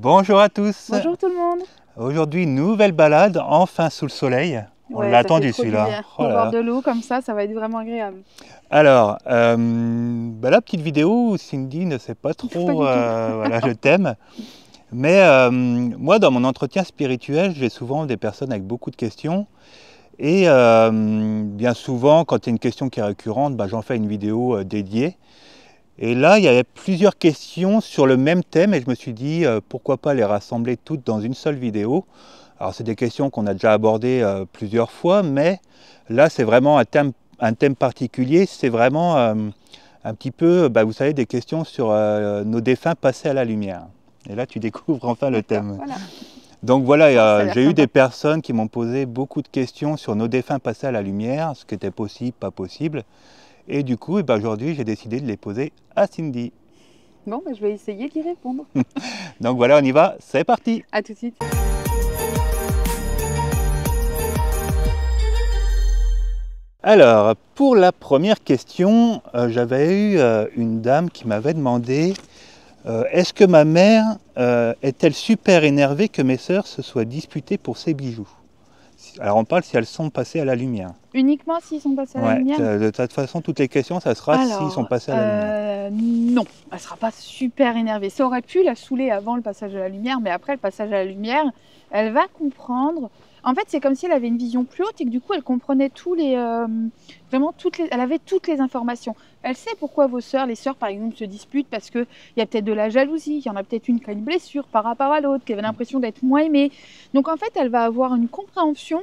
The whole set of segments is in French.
Bonjour à tous. Bonjour tout le monde. Aujourd'hui, nouvelle balade, enfin sous le soleil. On Ouais, l'a ça fait attendu trop du celui-là. bien. Oh Au là bord là. de l'eau comme ça va être vraiment agréable. Alors, la petite vidéo où Cindy ne sait pas trop du tout. voilà, le thème. Mais moi, dans mon entretien spirituel, j'ai souvent des personnes avec beaucoup de questions. Et bien souvent, quand il y a une question qui est récurrente, j'en fais une vidéo dédiée. Et là, il y avait plusieurs questions sur le même thème et je me suis dit pourquoi pas les rassembler toutes dans une seule vidéo. Alors c'est des questions qu'on a déjà abordées plusieurs fois, mais là c'est vraiment un thème particulier, c'est vraiment un petit peu, vous savez, des questions sur nos défunts passés à la lumière. Et là tu découvres enfin le thème. Voilà. Donc voilà, Ça a l'air j'ai eu sympa. des personnes qui m'ont posé beaucoup de questions sur nos défunts passés à la lumière, ce qui était possible, pas possible. Et du coup, aujourd'hui, j'ai décidé de les poser à Cindy. Bon, je vais essayer d'y répondre. Donc voilà, on y va, c'est parti. À tout de suite. Alors, pour la première question, j'avais eu une dame qui m'avait demandé est-ce que ma mère est-elle super énervée que mes sœurs se soient disputées pour ses bijoux? Alors on parle si elles sont passées à la lumière. Uniquement s'ils sont passés à la lumière? De toute façon, toutes les questions, ça sera s'ils sont passés à la lumière. Non, elle ne sera pas super énervée. Ça aurait pu la saouler avant le passage à la lumière, mais après le passage à la lumière, elle va comprendre. En fait, c'est comme si elle avait une vision plus haute et que du coup, elle comprenait elle avait toutes les informations. Elle sait pourquoi vos sœurs, les sœurs par exemple, se disputent parce qu'il y a peut-être de la jalousie, il y en a peut-être une qui a une blessure par rapport à l'autre, qui avait l'impression d'être moins aimée. Donc en fait, elle va avoir une compréhension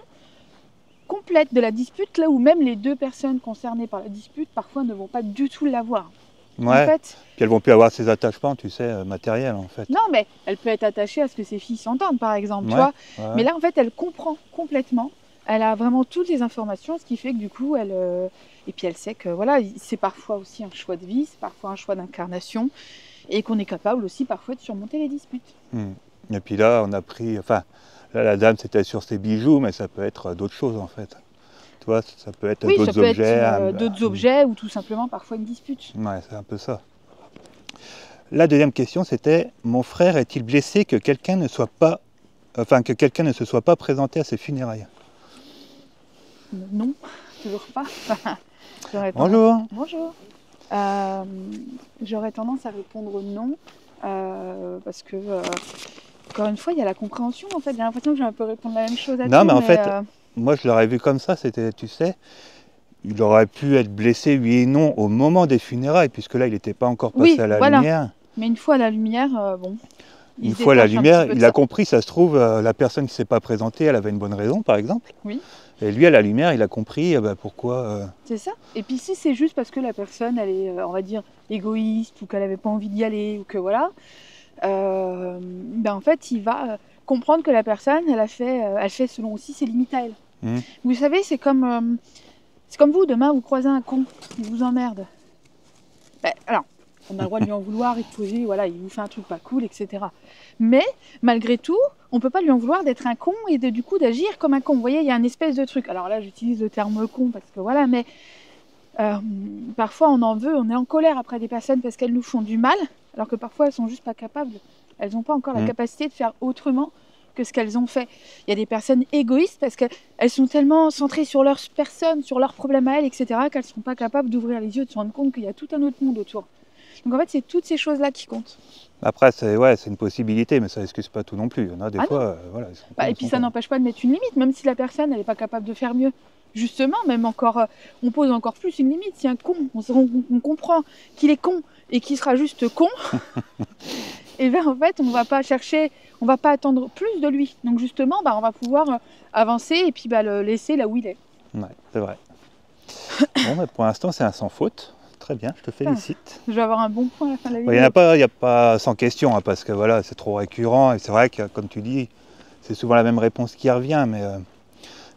complète de la dispute, là où même les deux personnes concernées par la dispute, parfois ne vont pas du tout l'avoir. Ouais, en fait, puis elles vont plus avoir ces attachements, tu sais, matériels en fait. non, mais elle peut être attachée à ce que ses filles s'entendent, par exemple, tu vois. Mais là, en fait, elle comprend complètement. Elle a vraiment toutes les informations, ce qui fait que du coup, et puis elle sait que voilà, c'est parfois aussi un choix de vie, c'est parfois un choix d'incarnation, et qu'on est capable aussi parfois de surmonter les disputes. Et puis là, on a pris, là, la dame c'était sur ses bijoux, mais ça peut être d'autres choses en fait. Tu vois, ça peut être Oui, d'autres ça peut objets. être d'autres objets ou tout simplement parfois une dispute. Ouais, c'est un peu ça. La deuxième question c'était, mon frère est-il blessé que quelqu'un ne soit pas, que quelqu'un ne se soit pas présenté à ses funérailles? Non, toujours pas. Bonjour. Bonjour. J'aurais tendance à répondre non, parce que, encore une fois, il y a la compréhension, en fait. J'ai l'impression que je vais un peu répondre la même chose à tout. Non, mais en fait, moi je l'aurais vu comme ça, c'était, tu sais, il aurait pu être blessé, oui et non, au moment des funérailles, puisque là, il n'était pas encore passé à la lumière. Mais une fois à la lumière, bon... Une fois à la lumière, il a compris, ça se trouve, la personne qui ne s'est pas présentée, elle avait une bonne raison, par exemple. Oui. Et lui, à la lumière, il a compris pourquoi... C'est ça. Et puis si c'est juste parce que la personne, elle est, on va dire, égoïste, ou qu'elle n'avait pas envie d'y aller, ou que voilà, en fait, il va comprendre que la personne, elle fait selon aussi ses limites à elle. Vous savez, c'est comme vous, demain, vous croisez un con, il vous emmerde. Alors, on a le droit de lui en vouloir et de poser, voilà, il vous fait un truc pas cool, etc. Mais, malgré tout, on peut pas lui en vouloir d'être un con et du coup d'agir comme un con. Vous voyez, il y a une espèce de truc. Alors là, j'utilise le terme con parce que voilà, mais parfois on en veut, on est en colère après des personnes parce qu'elles nous font du mal, alors que parfois elles sont juste pas capables. Elles n'ont pas encore la capacité de faire autrement que ce qu'elles ont fait. Il y a des personnes égoïstes parce qu'elles sont tellement centrées sur leur personne, sur leurs problèmes à elles, etc., qu'elles ne sont pas capables d'ouvrir les yeux, de se rendre compte qu'il y a tout un autre monde autour. Donc en fait, c'est toutes ces choses-là qui comptent. Après, c'est une possibilité, mais ça n'excuse pas tout non plus. Il y en a des fois, voilà. Et puis ça n'empêche pas de mettre une limite, même si la personne n'est pas capable de faire mieux. Justement, même encore, on pose encore plus une limite. Si un con, on comprend qu'il est con et qu'il sera juste con, et bien en fait, on va pas chercher, on va pas attendre plus de lui. Donc justement, on va pouvoir avancer et puis le laisser là où il est. Ouais, c'est vrai. Bon, pour l'instant, c'est un sans faute. Très bien, je te félicite. Je vais avoir un bon point à la fin de la vidéo. Il n'y a pas 100 questions, parce que voilà, c'est trop récurrent. Et c'est vrai que, comme tu dis, c'est souvent la même réponse qui revient. Mais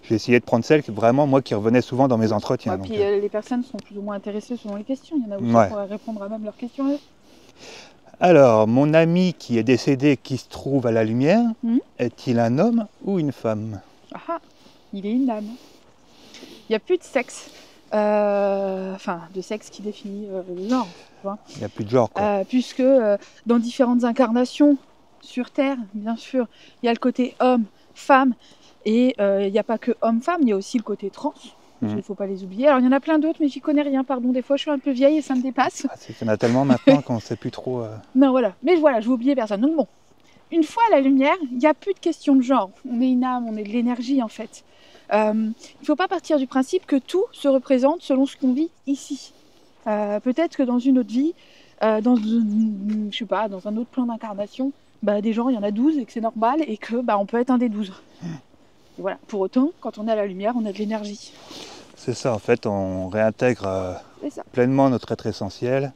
j'ai essayé de prendre celle qui, vraiment, moi, qui revenait souvent dans mes entretiens. Puis les personnes sont plus ou moins intéressées selon les questions. Il y en a aussi qui pourraient répondre à même leurs questions. Alors, mon ami qui est décédé, qui se trouve à la lumière, est-il un homme ou une femme? Il est une dame. Il n'y a plus de sexe. De sexe qui définit le genre. Tu vois. Il n'y a plus de genre, quoi. Puisque dans différentes incarnations, sur Terre, bien sûr, il y a le côté homme, femme, et il n'y a pas que homme-femme, il y a aussi le côté trans. Il ne faut pas les oublier. Alors il y en a plein d'autres, mais j'y connais rien, pardon. Des fois je suis un peu vieille et ça me dépasse. Il y en a tellement maintenant qu'on ne sait plus trop. Non, voilà. Mais voilà, je vais oublier personne. Donc bon, une fois à la lumière, il n'y a plus de question de genre. On est une âme, on est de l'énergie en fait. Il ne faut pas partir du principe que tout se représente selon ce qu'on vit ici. Peut-être que dans une autre vie, je sais pas, dans un autre plan d'incarnation, des gens, il y en a 12 et que c'est normal et que on peut être un des 12. Et voilà. Pour autant, quand on est à la lumière, on a de l'énergie. C'est ça, en fait, on réintègre pleinement notre être essentiel.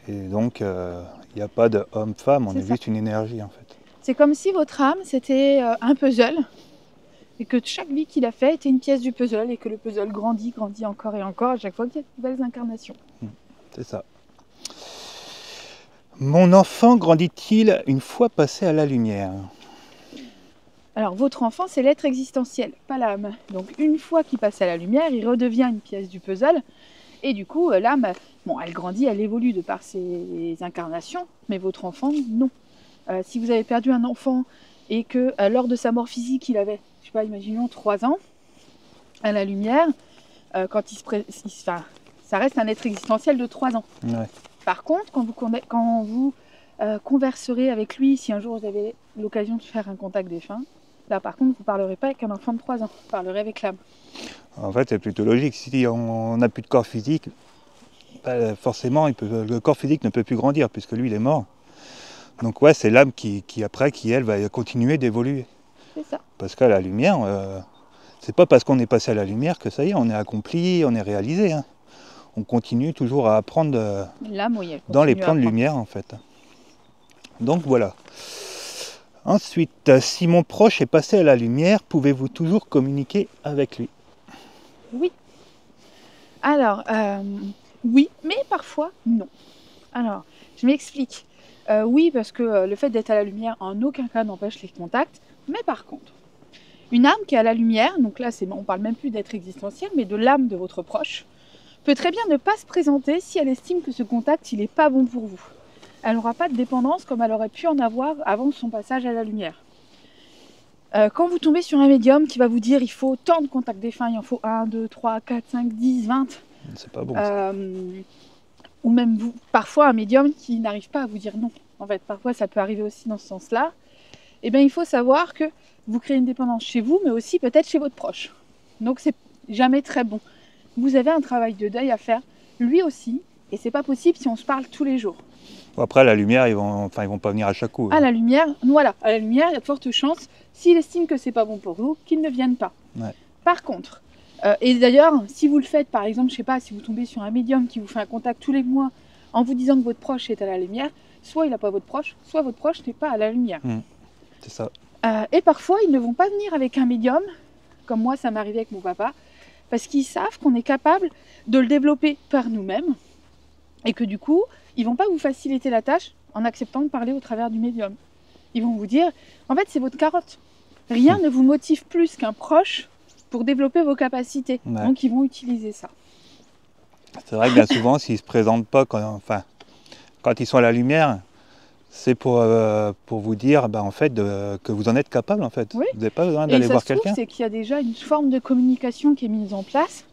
Et donc, il n'y a pas de homme-femme, on est juste une énergie, en fait. C'est comme si votre âme, c'était un puzzle, et que chaque vie qu'il a fait était une pièce du puzzle, et que le puzzle grandit encore et encore, à chaque fois qu'il y a de nouvelles incarnations. C'est ça. Mon enfant grandit-il une fois passé à la lumière ? Alors, votre enfant, c'est l'être existentiel, pas l'âme. Donc, une fois qu'il passe à la lumière, il redevient une pièce du puzzle. Et du coup, l'âme, elle grandit, elle évolue de par ses incarnations. Mais votre enfant, non. Si vous avez perdu un enfant et que lors de sa mort physique, il avait, je sais pas, imaginons 3 ans, à la lumière, quand ça reste un être existentiel de 3 ans. Ouais. Par contre, quand vous converserez avec lui, si un jour vous avez l'occasion de faire un contact défunt, là par contre vous ne parlerez pas avec un enfant de 3 ans, vous parlerez avec l'âme. En fait c'est plutôt logique, si on n'a plus de corps physique, forcément le corps physique ne peut plus grandir puisque lui il est mort. Donc ouais, c'est l'âme qui elle va continuer d'évoluer. C'est ça. Parce qu'à la lumière, c'est pas parce qu'on est passé à la lumière que ça y est, on est accompli, on est réalisé. Hein. On continue toujours à apprendre dans les plans de lumière en fait. Donc voilà. Ensuite, si mon proche est passé à la lumière, pouvez-vous toujours communiquer avec lui ? Oui. Alors, oui, mais parfois non. Alors, je m'explique. Oui, parce que le fait d'être à la lumière en aucun cas n'empêche les contacts. Mais par contre, une âme qui est à la lumière, donc là on parle même plus d'être existentiel, mais de l'âme de votre proche, peut très bien ne pas se présenter si elle estime que ce contact il n'est pas bon pour vous. Elle n'aura pas de dépendance comme elle aurait pu en avoir avant son passage à la lumière. Quand vous tombez sur un médium qui va vous dire il faut tant de contacts défunts, il en faut 1, 2, 3, 4, 5, 10, 20. C'est pas bon. Ou même parfois un médium qui n'arrive pas à vous dire non. En fait, parfois ça peut arriver aussi dans ce sens-là. Eh bien, il faut savoir que vous créez une dépendance chez vous, mais aussi peut-être chez votre proche. Donc c'est jamais très bon. Vous avez un travail de deuil à faire, lui aussi, et c'est pas possible si on se parle tous les jours. Après, à la lumière, ils vont pas venir à chaque coup. À la lumière, voilà, à la lumière, il y a de fortes chances, s'il estime que c'est pas bon pour vous, qu'ils ne viennent pas. Ouais. Par contre, et d'ailleurs, si vous le faites, par exemple, je sais pas, si vous tombez sur un médium qui vous fait un contact tous les mois en vous disant que votre proche est à la lumière, soit il n'a pas votre proche, soit votre proche n'est pas à la lumière. C'est ça. Et parfois, ils ne vont pas venir avec un médium, comme moi, ça m'est arrivé avec mon papa, parce qu'ils savent qu'on est capable de le développer par nous-mêmes, et que du coup, ils vont pas vous faciliter la tâche en acceptant de parler au travers du médium. Ils vont vous dire, en fait, c'est votre carotte. Rien ne vous motive plus qu'un proche pour développer vos capacités. Ouais. Donc, ils vont utiliser ça. C'est vrai que bien souvent, s'ils ne se présentent pas, quand ils sont à la lumière, c'est pour vous dire en fait, que vous en êtes capable. En fait. Oui. Vous n'avez pas besoin d'aller voir quelqu'un. C'est qu'il y a déjà une forme de communication qui est mise en place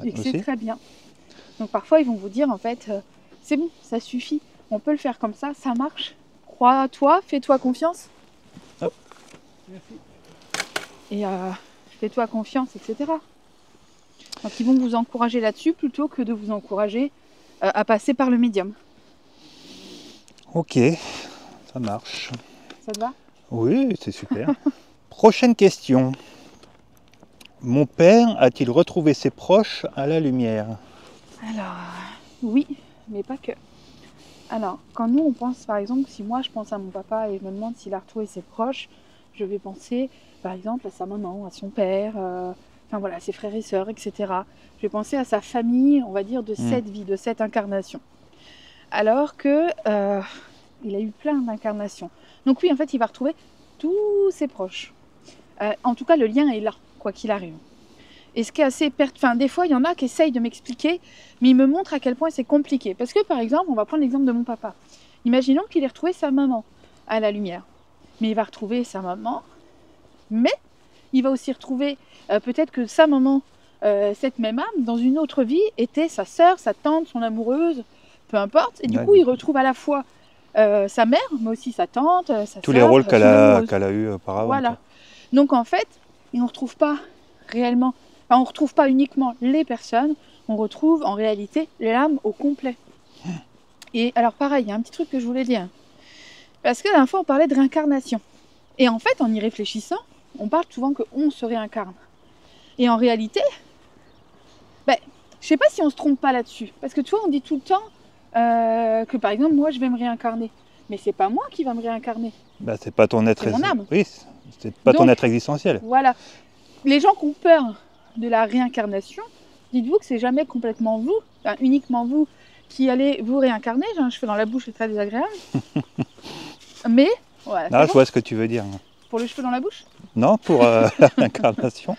et que c'est très bien. Donc parfois, ils vont vous dire, en fait, c'est bon, ça suffit. On peut le faire comme ça marche. Crois à toi, fais-toi confiance. Hop. Merci. Et fais-toi confiance, etc. Donc ils vont vous encourager là-dessus plutôt que de vous encourager à passer par le médium. Ok, ça marche. Ça te va ? Oui, c'est super. Prochaine question. Mon père a-t-il retrouvé ses proches à la lumière ? Alors, oui, mais pas que. Alors, quand nous on pense, par exemple, si moi je pense à mon papa et je me demande s'il a retrouvé ses proches, je vais penser, par exemple, à sa maman, à son père, à ses frères et sœurs, etc. Je vais penser à sa famille, on va dire, de cette vie, de cette incarnation. Alors que il a eu plein d'incarnations. Donc oui, en fait, il va retrouver tous ses proches. En tout cas, le lien est là, quoi qu'il arrive. Et ce qui est assez des fois, il y en a qui essayent de m'expliquer, mais ils me montrent à quel point c'est compliqué. Parce que, par exemple, on va prendre l'exemple de mon papa. Imaginons qu'il ait retrouvé sa maman à la lumière. mais il va retrouver sa maman, mais il va aussi retrouver peut-être que sa maman, cette même âme, dans une autre vie, était sa sœur, sa tante, son amoureuse, peu importe. Et du coup, il retrouve à la fois sa mère, mais aussi sa tante, sa sœur. Tous les rôles qu'elle a eu auparavant. Voilà. Quoi. Donc en fait, on ne retrouve pas réellement, enfin, on ne retrouve pas uniquement les personnes, on retrouve en réalité l'âme au complet. Et alors pareil, il y a un petit truc que je voulais dire. Parce que la dernière fois, on parlait de réincarnation. Et en fait, en y réfléchissant, on parle souvent qu'on se réincarne. Et en réalité, ben, je sais pas si on se trompe pas là-dessus. Parce que tu vois, on dit tout le temps que par exemple, moi, je vais me réincarner. Mais c'est pas moi qui va me réincarner. Bah, c'est pas ton être c'est mon âme. Oui, c'est pas ton être existentiel. Voilà. Les gens qui ont peur de la réincarnation, dites-vous que c'est jamais complètement vous, enfin, uniquement vous, qui allez vous réincarner. J'ai un cheveu dans la bouche, c'est très désagréable. Mais, voilà. Ah, je vois ce que tu veux dire. Pour le cheveu dans la bouche? Non, pour la réincarnation.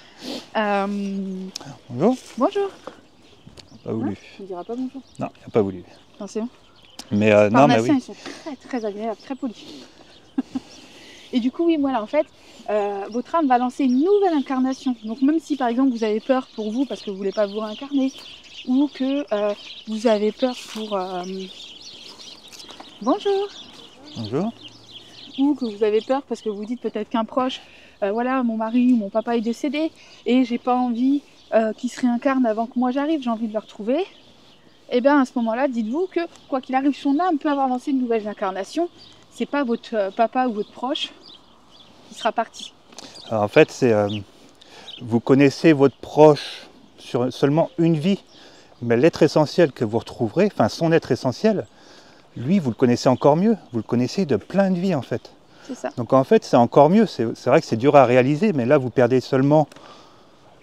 Bonjour. Bonjour. Pas voulu. Non, il ne dira pas bonjour. Non, il n'a pas voulu. Non, c'est bon. Mais non, mais oui. Ils sont très très agréables, très polis. Et du coup, oui, voilà, en fait, votre âme va lancer une nouvelle incarnation. Donc même si par exemple vous avez peur pour vous parce que vous ne voulez pas vous réincarner, ou que vous avez peur pour... Bonjour. Bonjour. Ou que vous avez peur parce que vous dites peut-être qu'un proche, voilà, mon mari ou mon papa est décédé et j'ai pas envie qu'il se réincarne avant que moi j'arrive, j'ai envie de le retrouver. Et bien à ce moment-là, dites-vous que quoi qu'il arrive, son âme peut avoir lancé une nouvelle incarnation. C'est pas votre papa ou votre proche qui sera parti. Alors, en fait, c'est vous connaissez votre proche sur seulement une vie, mais l'être essentiel que vous retrouverez, enfin son être essentiel, lui, vous le connaissez encore mieux. Vous le connaissez de plein de vies, en fait. C'est ça. Donc, en fait, c'est encore mieux. C'est vrai que c'est dur à réaliser, mais là, vous perdez seulement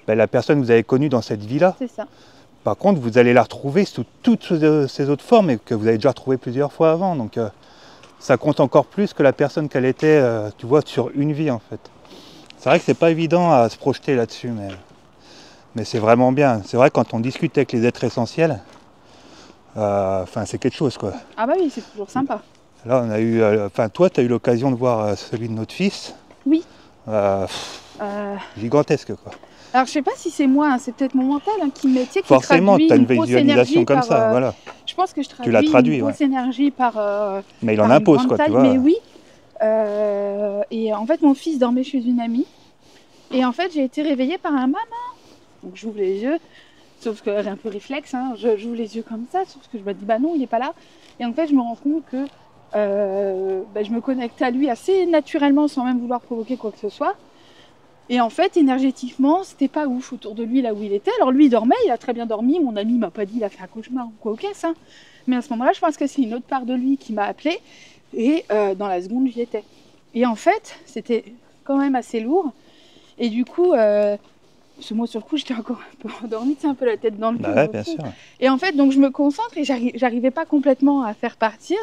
la personne que vous avez connue dans cette vie-là. C'est ça. Par contre, vous allez la retrouver sous toutes ces autres formes et que vous avez déjà retrouvées plusieurs fois avant. Donc, ça compte encore plus que la personne qu'elle était, tu vois, sur une vie, en fait. C'est vrai que c'est pas évident à se projeter là-dessus, mais c'est vraiment bien. C'est vrai que quand on discute avec les êtres essentiels, c'est quelque chose, quoi. Ah bah oui, c'est toujours sympa. Là, on a eu, toi, tu as eu l'occasion de voir celui de notre fils. Oui. Gigantesque, quoi. Alors, je sais pas si c'est moi, hein, c'est peut-être mon mental qui me qui forcément, tu as une grosse visualisation comme ça, voilà. Je pense que je traduis une grosse énergie par... mais il en impose, quoi, taille, tu vois. Mais oui. Et en fait, mon fils dormait chez une amie. Et en fait, j'ai été réveillée par un maman. Donc, j'ouvre les yeux. Sauf que j'ai un peu réflexe, hein, j'ouvre les yeux comme ça. Sauf que je me dis, bah non, il n'est pas là. Et en fait, je me rends compte que je me connecte à lui assez naturellement sans même vouloir provoquer quoi que ce soit. Et en fait, énergétiquement, c'était pas ouf autour de lui, là où il était. Alors lui, il dormait, il a très bien dormi. Mon ami m'a pas dit il a fait un cauchemar ou quoi au caisse. Hein. Mais à ce moment-là, je pense que c'est une autre part de lui qui m'a appelée. Et dans la seconde, j'y étais. Et en fait, c'était quand même assez lourd. Et du coup, moi, sur le coup, j'étais encore un peu endormie, un peu la tête dans le cul. Ouais, bien sûr. Et en fait, donc je me concentre et j'arrivais pas complètement à faire partir.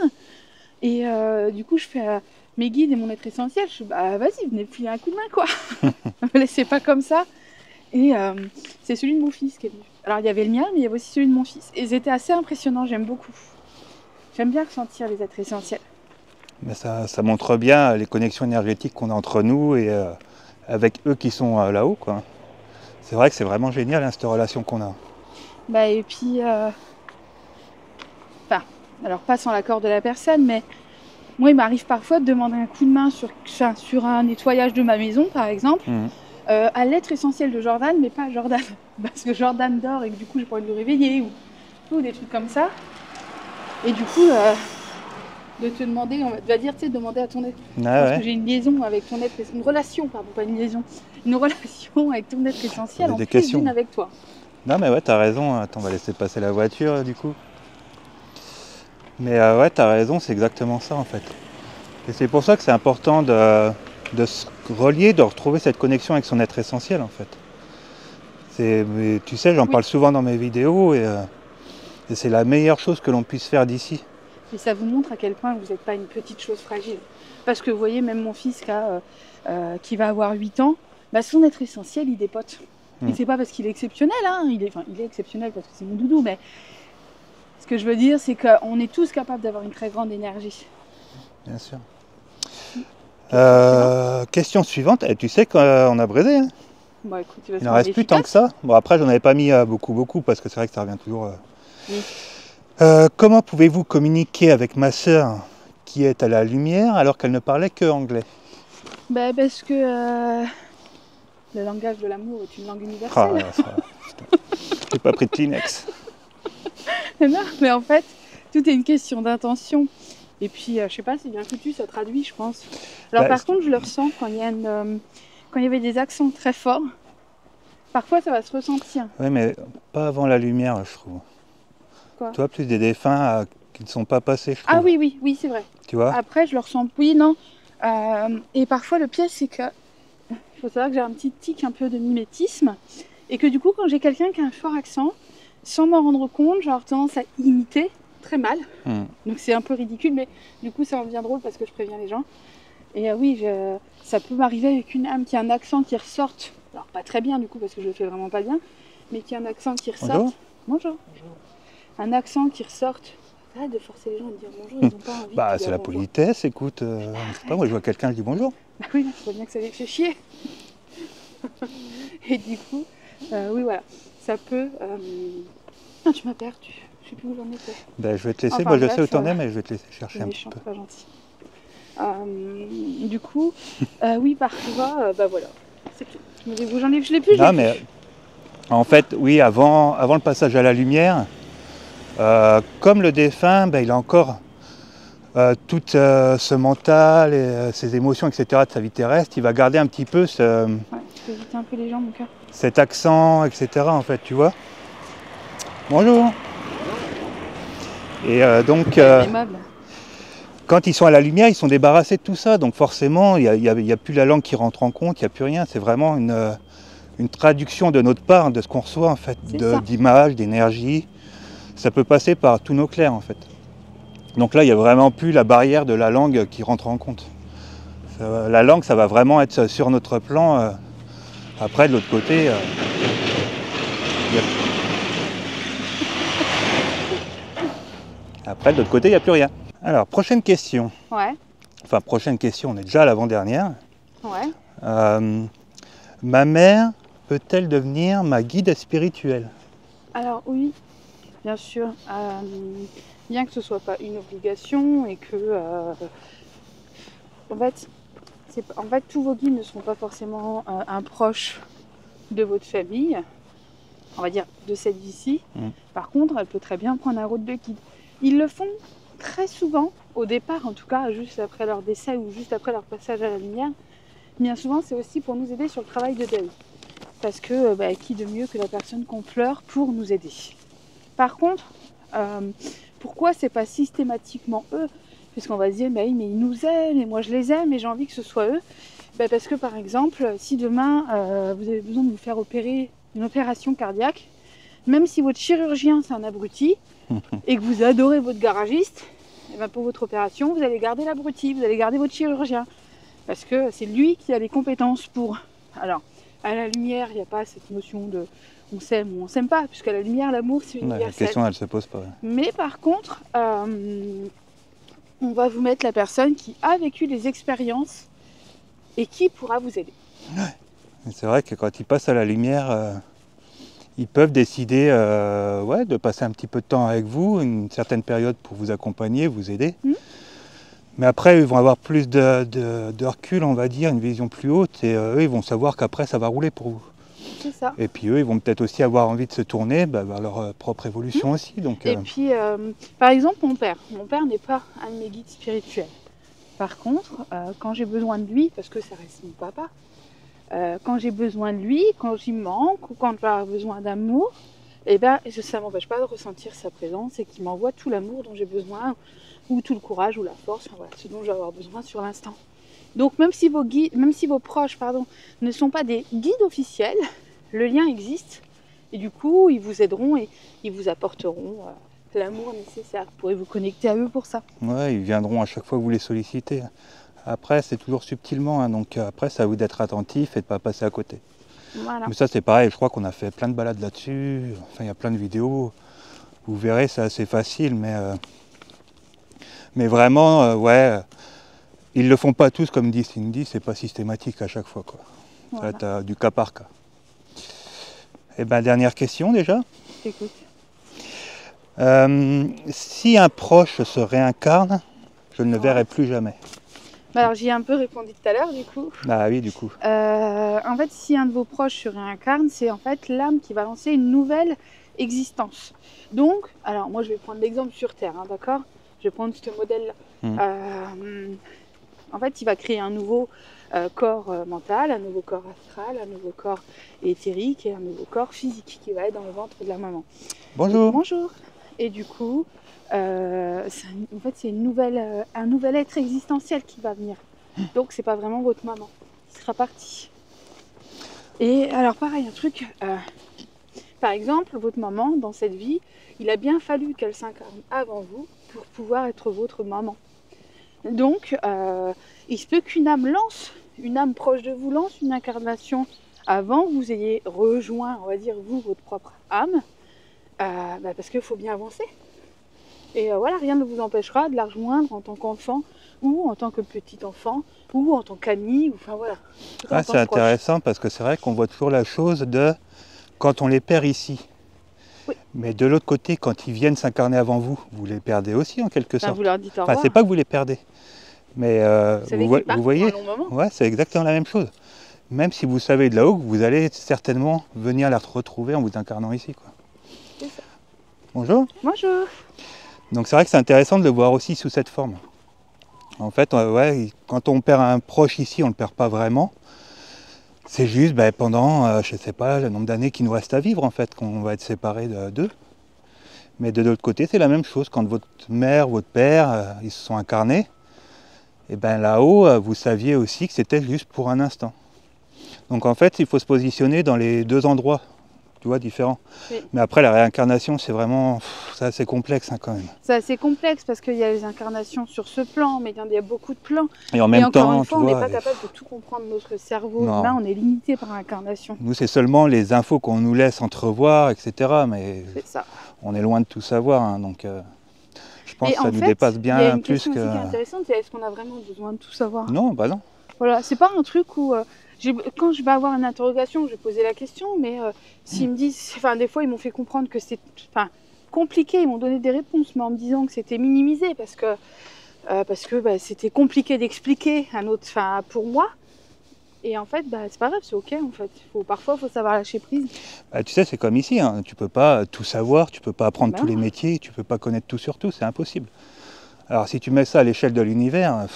Et du coup, je fais... mes guides et mon être essentiel, je suis vas-y, venez me filer un coup de main, quoi. Ne me laissez pas comme ça. Et c'est celui de mon fils qui est venu. Alors, il y avait le mien, mais il y avait aussi celui de mon fils. Et ils étaient assez impressionnants, j'aime beaucoup. J'aime bien ressentir les êtres essentiels. Mais ça montre bien les connexions énergétiques qu'on a entre nous et avec eux qui sont là-haut, quoi. C'est vrai que c'est vraiment génial, hein, cette relation qu'on a. Et puis... alors pas sans l'accord de la personne, mais... Moi, il m'arrive parfois de demander un coup de main sur un nettoyage de ma maison, par exemple, à l'être essentiel de Jordan, mais pas à Jordan. Parce que Jordan dort et que du coup, j'ai pas envie de le réveiller ou des trucs comme ça. Et du coup, de te demander, on va dire, tu sais, demander à ton être. Parce que j'ai une liaison avec ton être, une relation, pardon, pas une liaison, une relation avec ton être essentiel en plus d'une avec toi. Non, mais ouais, t'as raison. Attends, on va laisser passer la voiture, du coup. Mais ouais, tu as raison, c'est exactement ça en fait. Et c'est pour ça que c'est important de se relier, de retrouver cette connexion avec son être essentiel en fait. Tu sais, j'en parle souvent dans mes vidéos et c'est la meilleure chose que l'on puisse faire d'ici. Et ça vous montre à quel point vous n'êtes pas une petite chose fragile. Parce que vous voyez, même mon fils qui va avoir 8 ans, son être essentiel, il dépote. Et c'est pas parce qu'il est exceptionnel, hein. Il est exceptionnel parce que c'est mon doudou, mais... Ce que je veux dire, c'est qu'on est tous capables d'avoir une très grande énergie. Bien sûr. Question suivante. Tu sais qu'on a braisé, hein. Bon, écoute, il n'en reste plus tant que ça. Bon, après, j'en avais pas mis beaucoup, parce que c'est vrai que ça revient toujours. Oui. Comment pouvez-vous communiquer avec ma sœur qui est à la lumière alors qu'elle ne parlait que anglais? Parce que le langage de l'amour est une langue universelle. J'ai pas pris de Kleenex. Non, mais en fait, tout est une question d'intention. Et puis, je sais pas, c'est bien foutu, ça traduit, je pense. Alors, par contre, je le ressens quand il y a quand il y avait des accents très forts. Parfois, ça va se ressentir. Oui, mais pas avant la lumière, je trouve. Quoi? Toi, plus des défunts qui ne sont pas passés, je trouve. Ah oui, c'est vrai. Tu vois? Après, je le ressens. Oui, non. Et parfois, le piège, c'est que il faut savoir que j'ai un petit tic un peu de mimétisme. Et que du coup, quand j'ai quelqu'un qui a un fort accent, sans m'en rendre compte, j'ai tendance à imiter très mal. Donc c'est un peu ridicule, mais du coup, ça en devient drôle parce que je préviens les gens. Et oui, ça peut m'arriver avec une âme qui a un accent qui ressorte. Alors, pas très bien du coup, parce que je le fais vraiment pas bien, mais qui a un accent qui ressorte. Bonjour. Un accent qui ressorte. Arrête de forcer les gens à dire bonjour, ils n'ont pas envie. Bah, c'est la politesse, écoute. Je sais pas, moi je vois quelqu'un, je dis bonjour. Bah oui, je vois bien que ça les fait chier. Et du coup, oui, voilà. Ça peut. Ah, tu m'as perdu. Je sais plus où j'en étais. Ben, je vais te laisser, Enfin, moi bref, je sais où t'en es, mais je vais te laisser chercher un petit peu. Pas gentil. Du coup, oui, parfois, bah voilà. C'est tout. Je l'ai plus. Non, mais en fait, oui, avant le passage à la lumière, comme le défunt, ben, il a encore tout ce mental et ses émotions, etc. de sa vie terrestre, il va garder un petit peu Ouais, tu peux éviter un peu les gens, mon cœur. Cet accent, etc. en fait, tu vois. Bonjour. Et donc, quand ils sont à la lumière, ils sont débarrassés de tout ça. Donc forcément, il n'y a plus la langue qui rentre en compte, il n'y a plus rien. C'est vraiment une traduction de notre part, de ce qu'on reçoit en fait, d'images, d'énergie. Ça peut passer par tous nos clairs en fait. Donc là, il n'y a vraiment plus la barrière de la langue qui rentre en compte. La langue, ça va vraiment être sur notre plan. Après, de l'autre côté, il n'y a plus rien. Alors, prochaine question. Ouais. Enfin, prochaine question, on est déjà à l'avant-dernière. Ouais. Ma mère peut-elle devenir ma guide spirituelle? Alors oui, bien sûr. Bien que ce ne soit pas une obligation et que... En fait, tous vos guides ne seront pas forcément un proche de votre famille, on va dire de cette vie-ci. Par contre, elle peut très bien prendre un rôle de guide. Ils le font très souvent, au départ en tout cas, juste après leur décès ou juste après leur passage à la lumière. Bien souvent, c'est aussi pour nous aider sur le travail de deuil. Parce que qui de mieux que la personne qu'on pleure pour nous aider. Par contre, pourquoi c'est pas systématiquement eux? Puisqu'on va se dire, mais ils nous aiment, et moi je les aime, et j'ai envie que ce soit eux. Parce que par exemple, si demain vous avez besoin de vous faire opérer une opération cardiaque, même si votre chirurgien c'est un abruti, et que vous adorez votre garagiste, et pour votre opération, vous allez garder l'abruti, vous allez garder votre chirurgien. Parce que c'est lui qui a les compétences pour... Alors, à la lumière, il n'y a pas cette notion de on s'aime ou on s'aime pas, puisqu'à la lumière, l'amour, c'est universel. La question, elle se pose pas. Mais par contre, on va vous mettre la personne qui a vécu des expériences et qui pourra vous aider. Ouais. C'est vrai que quand ils passent à la lumière, ils peuvent décider de passer un petit peu de temps avec vous, une certaine période pour vous accompagner, vous aider. Mais après, ils vont avoir plus de recul, on va dire, une vision plus haute, et eux, ils vont savoir qu'après, ça va rouler pour vous. C'est ça. Et puis eux, ils vont peut-être aussi avoir envie de se tourner vers leur propre évolution aussi. Donc, Et puis, par exemple, mon père n'est pas un de mes guides spirituels. Par contre, quand j'ai besoin de lui, parce que ça reste mon papa, quand j'ai besoin de lui, quand il me manque, ou quand j'ai besoin d'amour, ça ne m'empêche pas de ressentir sa présence et qu'il m'envoie tout l'amour dont j'ai besoin, ou tout le courage, ou la force, ce dont je vais avoir besoin sur l'instant. Donc même si vos proches ne sont pas des guides officiels, le lien existe, et du coup, ils vous aideront et ils vous apporteront l'amour nécessaire. Vous pourrez vous connecter à eux pour ça. Ouais, ils viendront à chaque fois que vous les sollicitez. Après, c'est toujours subtilement, donc après, c'est à vous d'être attentif et de ne pas passer à côté. Voilà. Mais ça, c'est pareil, je crois qu'on a fait plein de balades là-dessus. Enfin, il y a plein de vidéos. Vous verrez, c'est assez facile, mais vraiment, Ils le font pas tous comme dit Cindy, c'est pas systématique à chaque fois, quoi. Voilà. Ça va être du cas par cas. Et ben dernière question déjà. Écoute. Si un proche se réincarne, je ne le Ouais. verrai plus jamais. Bah alors j'y ai un peu répondu tout à l'heure du coup. Ah oui, du coup. En fait, si un de vos proches se réincarne, c'est en fait l'âme qui va lancer une nouvelle existence. Donc, alors moi je vais prendre l'exemple sur Terre, hein, d'accord? Je vais prendre ce modèle-là. En fait, il va créer un nouveau corps mental, un nouveau corps astral, un nouveau corps éthérique et un nouveau corps physique qui va être dans le ventre de la maman. Bonjour. Bonjour. Et du coup, en fait, c'est un nouvel être existentiel qui va venir. Donc, c'est pas vraiment votre maman qui sera partie. Et alors, pareil, un truc. Par exemple, votre maman, dans cette vie, il a bien fallu qu'elle s'incarne avant vous pour pouvoir être votre maman. Donc, il se peut qu'une âme une âme proche de vous lance une incarnation avant que vous ayez rejoint, on va dire, vous, votre propre âme, parce qu'il faut bien avancer. Et voilà, rien ne vous empêchera de la rejoindre en tant qu'enfant, ou en tant que petit enfant, ou en tant qu'ami, enfin voilà. Ah, c'est intéressant parce que c'est vrai qu'on voit toujours la chose de quand on les perd ici. Oui. Mais de l'autre côté, quand ils viennent s'incarner avant vous, vous les perdez aussi en quelque sorte. Vous leur dites au revoir. Enfin, c'est pas que vous les perdez, mais vous voyez, ouais, c'est exactement la même chose. Même si vous savez de là-haut que vous allez certainement venir la retrouver en vous incarnant ici, quoi. C'est ça. Bonjour. Bonjour. Donc c'est vrai que c'est intéressant de le voir aussi sous cette forme. En fait, ouais, quand on perd un proche ici, on ne le perd pas vraiment. C'est juste pendant, je ne sais pas, le nombre d'années qu'il nous reste à vivre, en fait, qu'on va être séparés d'eux. Mais de l'autre côté, c'est la même chose. Quand votre mère, votre père, ils se sont incarnés, et bien là-haut, vous saviez aussi que c'était juste pour un instant. Donc en fait, il faut se positionner dans les deux endroits, tu vois, différents. Oui. Mais après, la réincarnation, c'est vraiment, c'est assez complexe, hein, quand même. C'est assez complexe parce qu'il y a les incarnations sur ce plan, mais il y a beaucoup de plans. Et en même temps, une fois, on n'est pas capable de tout comprendre. Notre cerveau humain, on est limité par l'incarnation. Nous, c'est seulement les infos qu'on nous laisse entrevoir, etc. Mais ça. On est loin de tout savoir, hein, donc je pense que ça nous dépasse bien plus que... Il y a une question aussi qui est intéressante, c'est est-ce qu'on a vraiment besoin de tout savoir? Non, bah non. Voilà, c'est pas un truc où... quand je vais avoir une interrogation, je vais poser la question, mais s'ils me disent... Enfin, des fois, ils m'ont fait comprendre que c'est compliqué, ils m'ont donné des réponses, mais en me disant que c'était minimisé, parce que c'était compliqué d'expliquer pour moi. Et en fait, c'est pas grave, c'est ok en fait. Parfois, il faut savoir lâcher prise. Tu sais, c'est comme ici, hein. Tu peux pas tout savoir, tu peux pas apprendre tous les métiers, tu peux pas connaître tout sur tout, c'est impossible. Alors si tu mets ça à l'échelle de l'univers,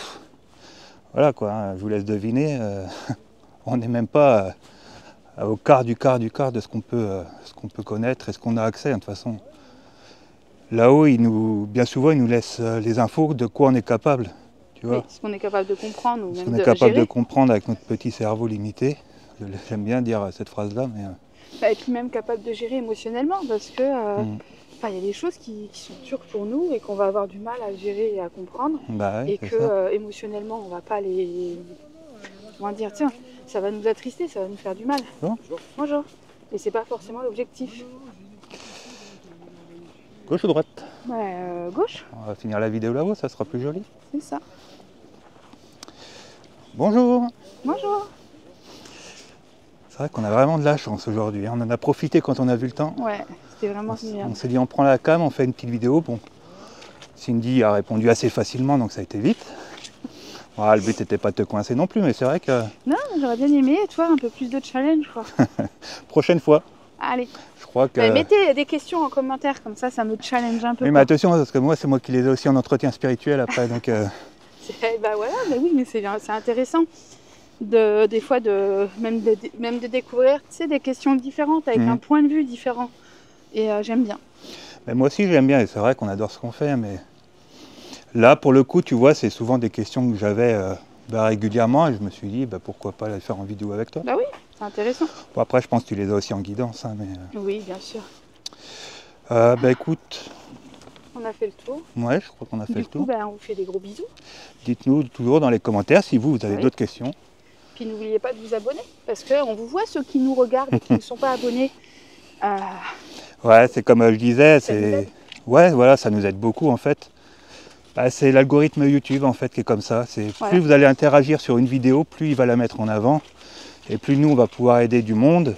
voilà quoi, hein, je vous laisse deviner, on n'est même pas au quart du quart de ce qu'on peut connaître et ce qu'on a accès, hein, de toute façon. Là-haut, bien souvent, ils nous laissent les infos de quoi on est capable. Oui, ce qu'on est capable de comprendre ou même ce qu'on est capable de comprendre avec notre petit cerveau limité. J'aime bien dire cette phrase-là. Et puis même capable de gérer émotionnellement parce que y a des choses qui sont dures pour nous et qu'on va avoir du mal à gérer et à comprendre. Et que émotionnellement, on va pas les... On va dire, tiens, ça va nous attrister, ça va nous faire du mal. Bonjour. Bonjour. Et c'est pas forcément l'objectif. Gauche ou droite? Gauche. On va finir la vidéo là-haut, ça sera plus joli. C'est ça. Bonjour. Bonjour. C'est vrai qu'on a vraiment de la chance aujourd'hui. On en a profité quand on a vu le temps. Ouais, c'était vraiment génial. On s'est dit on prend la cam, on fait une petite vidéo. Bon, Cindy a répondu assez facilement, donc ça a été vite. Voilà, le but n'était pas de te coincer non plus, mais c'est vrai que... Non, j'aurais bien aimé, toi, un peu plus de challenge, quoi. Prochaine fois. Allez. Je crois que... mettez des questions en commentaire, comme ça me challenge un peu. Oui, mais attention, parce que moi, c'est moi qui les ai aussi en entretien spirituel après, donc... Voilà, mais oui, mais c'est intéressant des fois même de découvrir, tu sais, des questions différentes avec un point de vue différent. Et j'aime bien. Mais moi aussi, j'aime bien, et c'est vrai qu'on adore ce qu'on fait, mais là, pour le coup, tu vois, c'est souvent des questions que j'avais régulièrement, et je me suis dit, pourquoi pas les faire en vidéo avec toi. Bah oui, c'est intéressant. Bon, après, je pense que tu les as aussi en guidance, hein, mais... Oui, bien sûr. Écoute... On a fait le tour. Ouais, je crois qu'on a fait le tour. Du coup, on vous fait des gros bisous. Dites-nous toujours dans les commentaires si vous avez d'autres questions. Puis n'oubliez pas de vous abonner, parce qu'on vous voit ceux qui nous regardent et qui ne sont pas abonnés. Ouais, c'est comme je disais, c'est... Ouais, voilà, ça nous aide beaucoup en fait. Bah, c'est l'algorithme YouTube en fait qui est comme ça. Voilà. Plus vous allez interagir sur une vidéo, plus il va la mettre en avant. Et plus nous, on va pouvoir aider du monde.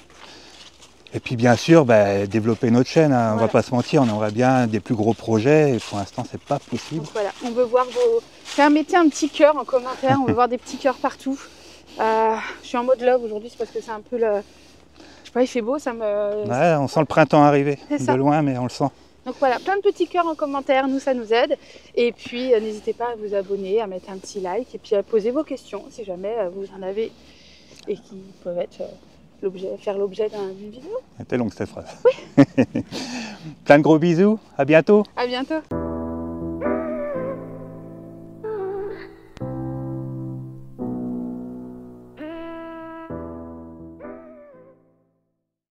Et puis bien sûr, développer notre chaîne. Hein. On va pas se mentir, on aimerait bien des plus gros projets. Et pour l'instant, c'est pas possible. Donc voilà, on veut voir vos... Mettez un petit cœur en commentaire, on veut voir des petits cœurs partout. Je suis en mode love aujourd'hui, c'est parce que c'est un peu le... Je sais pas, il fait beau, ça me... Ouais, on sent le printemps arriver. De loin, mais on le sent. Donc voilà, plein de petits cœurs en commentaire, nous ça nous aide. Et puis n'hésitez pas à vous abonner, à mettre un petit like et puis à poser vos questions si jamais vous en avez et qui peuvent être faire l'objet d'une vidéo. C'était longue cette phrase. Oui. Plein de gros bisous, à bientôt. À bientôt.